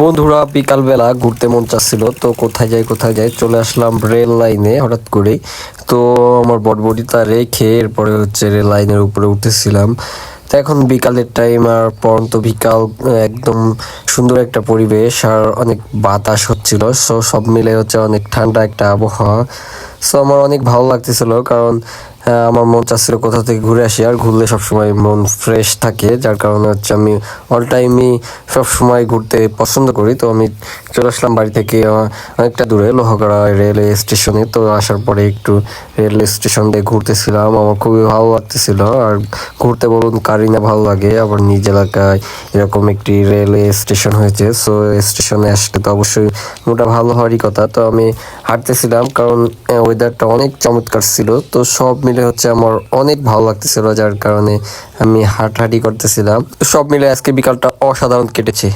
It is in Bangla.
বন্ধুরা বিকালবেলা ঘুরতে মন চাচ্ছিল, তো কোথায় যাই চলে আসলাম রেল লাইনে হঠাৎ করে। তো আমার বটবটিটা রেখে এরপরে হচ্ছে রেল লাইনের উপরে উঠেছিলাম। তো এখন বিকালের টাইম, আর পরন্ত বিকাল, একদম সুন্দর একটা পরিবেশ আর অনেক বাতাস হচ্ছিল। সো সব মিলে হচ্ছে অনেক ঠান্ডা একটা আবহাওয়া। সো আমার অনেক ভালো লাগতেছিল, কারণ আমার মন চাচ্ছিল কোথা থেকে ঘুরে আসি, আর ঘুরলে সবসময় মন ফ্রেশ থাকে, যার কারণে হচ্ছে আমি অল টাইমই সবসময় ঘুরতে পছন্দ করি। তো আমি চলে আসলাম বাড়ি থেকে অনেকটা দূরে লোহাগাড়া রেলওয়ে স্টেশনে। তো আসার পরে একটু রেল স্টেশন দিয়ে ঘুরতেছিলাম, আমার খুবই ভালো লাগতেছিল। আর ঘুরতে বলুন কারই না ভালো লাগে, আবার নিজ এলাকায় এরকম একটি রেলওয়ে স্টেশন হয়েছে। সো স্টেশনে আসলে তো অবশ্যই মোটা ভালো হওয়ারই কথা। তো আমি হাঁটতেছিলাম, কারণ ওয়েদারটা অনেক চমৎকার ছিল। তো সব মিলে হচ্ছে আমার অনেক ভালো লাগতেছিল, যার কারণে আমি হাঁটাহাঁটি করতেছিলাম। তো সব মিলে আজকে বিকালটা অসাধারণ কেটেছে।